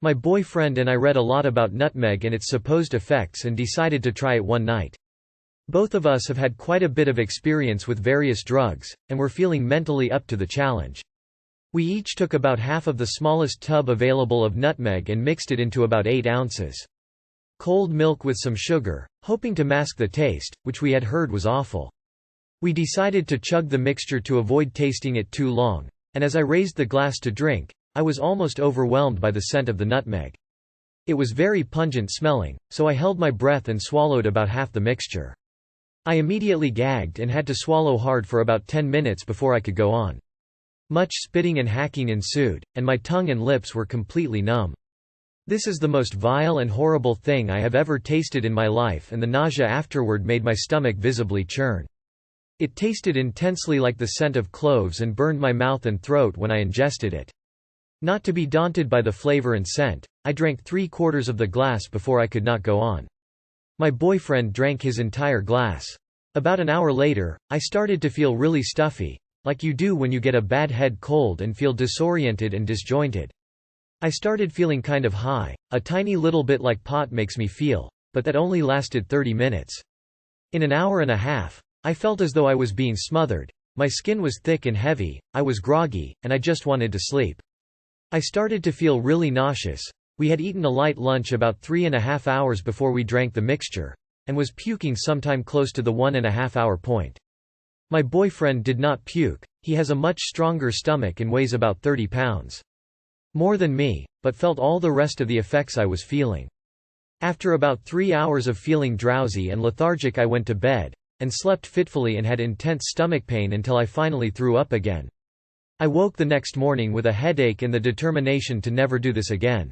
My boyfriend and I read a lot about nutmeg and its supposed effects and decided to try it one night. Both of us have had quite a bit of experience with various drugs, and were feeling mentally up to the challenge. We each took about half of the smallest tub available of nutmeg and mixed it into about 8 ounces. Cold milk with some sugar, hoping to mask the taste, which we had heard was awful. We decided to chug the mixture to avoid tasting it too long, and as I raised the glass to drink, I was almost overwhelmed by the scent of the nutmeg. It was very pungent smelling, so I held my breath and swallowed about half the mixture. I immediately gagged and had to swallow hard for about 10 minutes before I could go on. Much spitting and hacking ensued, and my tongue and lips were completely numb. This is the most vile and horrible thing I have ever tasted in my life, and the nausea afterward made my stomach visibly churn. It tasted intensely like the scent of cloves and burned my mouth and throat when I ingested it. Not to be daunted by the flavor and scent, I drank 3/4 of the glass before I could not go on. My boyfriend drank his entire glass. About an hour later, I started to feel really stuffy, like you do when you get a bad head cold and feel disoriented and disjointed. I started feeling kind of high, a tiny little bit like pot makes me feel, but that only lasted 30 minutes. In an hour and a half, I felt as though I was being smothered, my skin was thick and heavy, I was groggy, and I just wanted to sleep. I started to feel really nauseous. We had eaten a light lunch about 3.5 hours before we drank the mixture, and was puking sometime close to the 1.5 hour point. My boyfriend did not puke, he has a much stronger stomach and weighs about 30 pounds. More than me, but felt all the rest of the effects I was feeling. After about 3 hours of feeling drowsy and lethargic I went to bed, and slept fitfully and had intense stomach pain until I finally threw up again. I woke the next morning with a headache and the determination to never do this again.